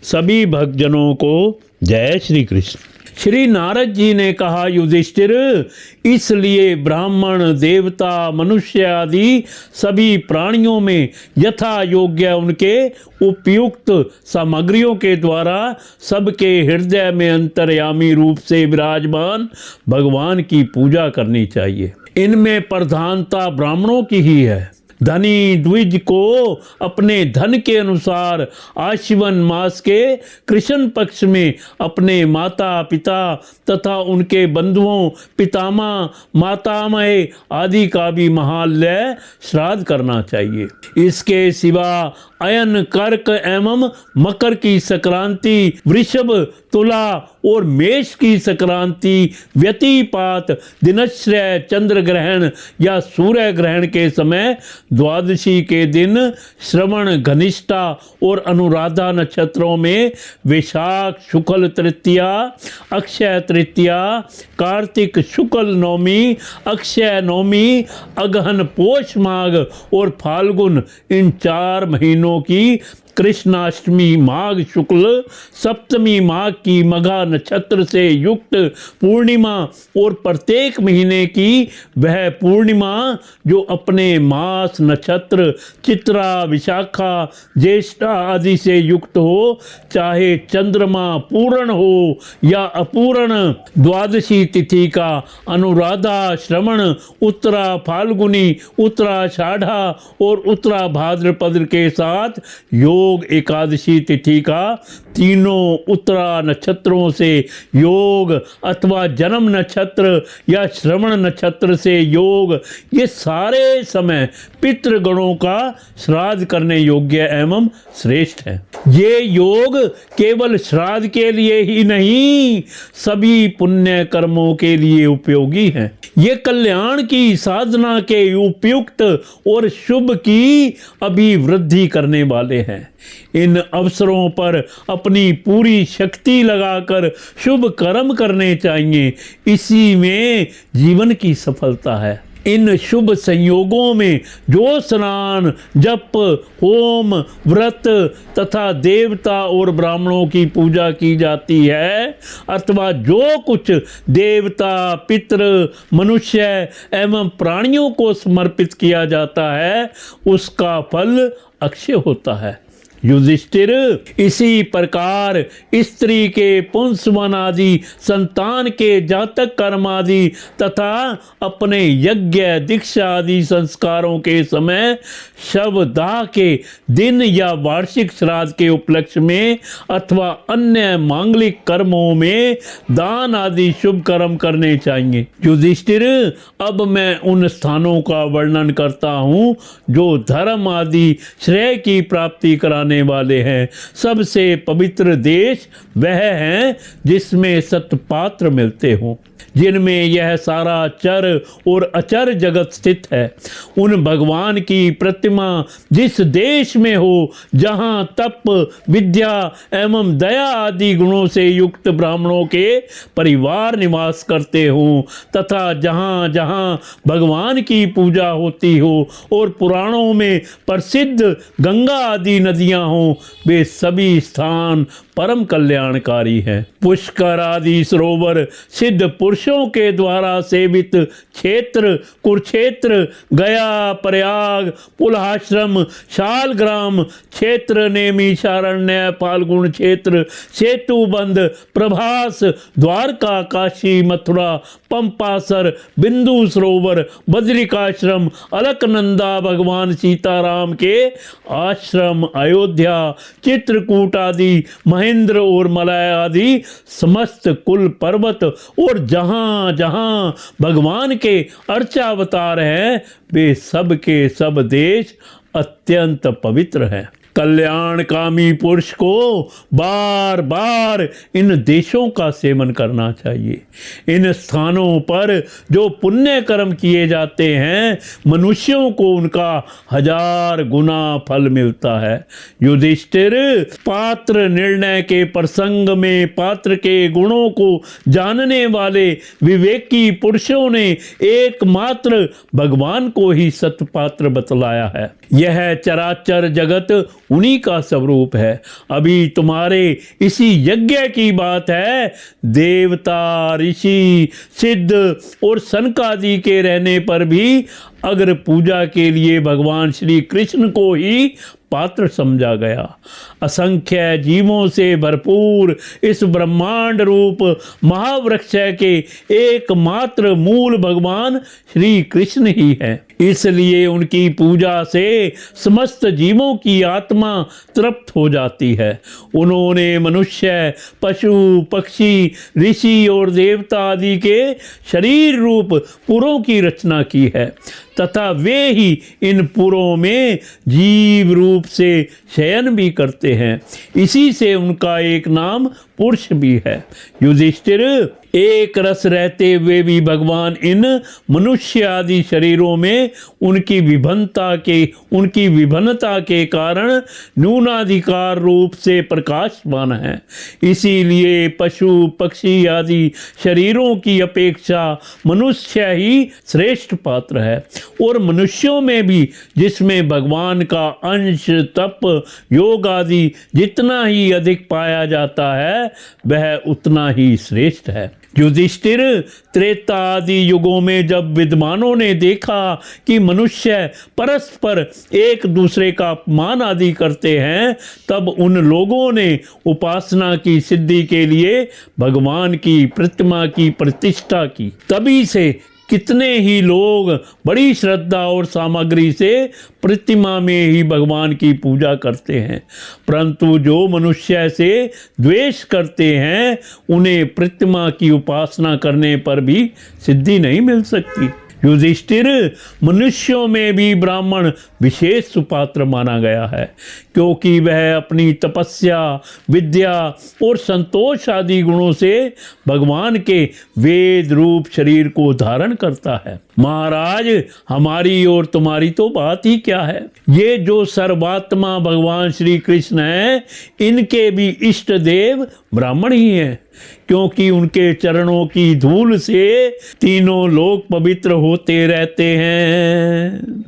सभी भक्तजनों को जय श्री कृष्ण। श्री नारद जी ने कहा, युधिष्ठिर, इसलिए ब्राह्मण, देवता, मनुष्य आदि सभी प्राणियों में यथा योग्य उनके उपयुक्त सामग्रियों के द्वारा सबके हृदय में अंतर्यामी रूप से विराजमान भगवान की पूजा करनी चाहिए। इनमें प्रधानता ब्राह्मणों की ही है। धनी द्विज को अपने धन के अनुसार आश्विन मास के कृष्ण पक्ष में अपने माता पिता तथा उनके बंधुओं, पितामह, मातामह आदि का भी महालय श्राद्ध करना चाहिए। इसके सिवा अयन, कर्क एवं मकर की संक्रांति, वृषभ, तुला और मेष की संक्रांति, व्यतिपात, दिनश्रय, चंद्र ग्रहण या सूर्य ग्रहण के समय, द्वादशी के दिन, श्रवण, घनिष्ठा और अनुराधा नक्षत्रों में, वैशाख शुक्ल तृतीया, अक्षय तृतीया, कार्तिक शुक्ल नवमी, अक्षय नवमी, अगहन पोष माघ और फाल्गुन, इन 4 महीनों की कृष्णाष्टमी माघ शुक्ल, सप्तमी माघ की मघा नक्षत्र से युक्त पूर्णिमा और प्रत्येक महीने की वह पूर्णिमा जो अपने मास नक्षत्र चित्रा, विशाखा, ज्येष्ठा आदि से युक्त हो, चाहे चंद्रमा पूर्ण हो या अपूर्ण। द्वादशी तिथि का अनुराधा, श्रवण, उत्तरा फाल्गुनी, उत्तराषाढ़ा और उत्तरा भाद्रपद के साथ योग एकादशी तिथि का तीनों उत्तरा नक्षत्रों से योग अथवा जन्म नक्षत्र या श्रवण नक्षत्र से योग, ये सारे समय पितृगणों का श्राद्ध करने योग्य एवं श्रेष्ठ है। ये योग केवल श्राद्ध के लिए ही नहीं, सभी पुण्य कर्मों के लिए उपयोगी है। ये कल्याण की साधना के उपयुक्त और शुभ की अभिवृद्धि करने वाले हैं। इन अवसरों पर अपनी पूरी शक्ति लगाकर शुभ कर्म करने चाहिए, इसी में जीवन की सफलता है। इन शुभ संयोगों में जो स्नान, जप, होम, व्रत तथा देवता और ब्राह्मणों की पूजा की जाती है, अथवा जो कुछ देवता, पितृ, मनुष्य एवं प्राणियों को समर्पित किया जाता है, उसका फल अक्षय होता है। युधिष्ठिर, इसी प्रकार स्त्री के पुंसवन आदि, संतान के जातक कर्म आदि तथा अपने यज्ञ, दीक्षा आदि संस्कारों के समय, शवदाह के दिन या वार्षिक श्राद्ध के उपलक्ष्य में अथवा अन्य मांगलिक कर्मों में दान आदि शुभ कर्म करने चाहिए। युधिष्ठिर, अब मैं उन स्थानों का वर्णन करता हूँ जो धर्म आदि श्रेय की प्राप्ति कराने वाले हैं। सबसे पवित्र देश वह है जिसमें सतपात्र मिलते हों, जिनमें यह सारा चर और अचर जगत स्थित है। उन भगवान की प्रतिमा जिस देश में हो, जहाँ तप, विद्या एवं दया आदि गुणों से युक्त ब्राह्मणों के परिवार निवास करते हों, तथा जहाँ जहाँ भगवान की पूजा होती हो और पुराणों में प्रसिद्ध गंगा आदि नदियाँ हों, वे सभी स्थान परम कल्याणकारी हैं। पुष्कर आदि सरोवर, सिद्ध पुरुषों के द्वारा सेवित क्षेत्र, कुरुक्षेत्र, गया, प्रयाग, पुलहाश्रम, शालग्राम क्षेत्र, नेमिषारण्य, फाल्गुन क्षेत्र, सेतुबंध, प्रभास, द्वारका, काशी, मथुरा, पंपासर, बिंदु सरोवर, बद्रिकाश्रम, अलकनंदा भगवान सीताराम के आश्रम, अयोध्या, चित्रकूट आदि, महेंद्र और मलय आदि समस्त कुल पर्वत और जहाँ जहाँ भगवान के अर्चावतार हैं, वे सब के सब देश अत्यंत पवित्र हैं। कल्याणकामी पुरुष को बार बार इन देशों का सेवन करना चाहिए। इन स्थानों पर जो पुण्य कर्म किए जाते हैं, मनुष्यों को उनका 1000 गुना फल मिलता है। युधिष्ठिर, पात्र निर्णय के प्रसंग में पात्र के गुणों को जानने वाले विवेकी पुरुषों ने एकमात्र भगवान को ही सतपात्र बतलाया है। यह चराचर जगत उन्हीं का स्वरूप है। अभी तुम्हारे इसी यज्ञ की बात है। देवता, ऋषि, सिद्ध और सनकादि के रहने पर भी अगर पूजा के लिए भगवान श्री कृष्ण को ही पात्र समझा गया। असंख्य जीवों से भरपूर इस ब्रह्मांड रूप महावृक्ष के एकमात्र मूल भगवान श्री कृष्ण ही है। इसलिए उनकी पूजा से समस्त जीवों की आत्मा तृप्त हो जाती है। उन्होंने मनुष्य, पशु, पक्षी, ऋषि और देवता आदि के शरीर रूप पुरों की रचना की है तथा वे ही इन पुरों में जीव रूप से शयन भी करते हैं। इसी से उनका एक नाम पुरुष भी है। युधिष्ठिर, एक रस रहते हुए भी भगवान इन मनुष्य आदि शरीरों में उनकी विभिन्नता के कारण न्यूनाधिकार रूप से प्रकाशमान है। इसीलिए पशु, पक्षी आदि शरीरों की अपेक्षा मनुष्य ही श्रेष्ठ पात्र है। और मनुष्यों में भी जिसमें भगवान का अंश, तप, योग आदि जितना ही अधिक पाया जाता है वह उतना ही श्रेष्ठ है। युधिष्ठिर, त्रेता आदि युगों में जब विद्वानों ने देखा कि मनुष्य परस्पर एक दूसरे का अपमान आदि करते हैं, तब उन लोगों ने उपासना की सिद्धि के लिए भगवान की प्रतिमा की प्रतिष्ठा की। तभी से कितने ही लोग बड़ी श्रद्धा और सामग्री से प्रतिमा में ही भगवान की पूजा करते हैं, परंतु जो मनुष्य से द्वेष करते हैं उन्हें प्रतिमा की उपासना करने पर भी सिद्धि नहीं मिल सकती। युधिष्ठिर, मनुष्यों में भी ब्राह्मण विशेष सुपात्र माना गया है, क्योंकि वह अपनी तपस्या, विद्या और संतोष आदि गुणों से भगवान के वेद रूप शरीर को धारण करता है। महाराज, हमारी और तुम्हारी तो बात ही क्या है। ये जो सर्वात्मा भगवान श्री कृष्ण हैं, इनके भी इष्ट देव ब्राह्मण ही हैं, क्योंकि उनके चरणों की धूल से तीनों लोक पवित्र होते रहते हैं।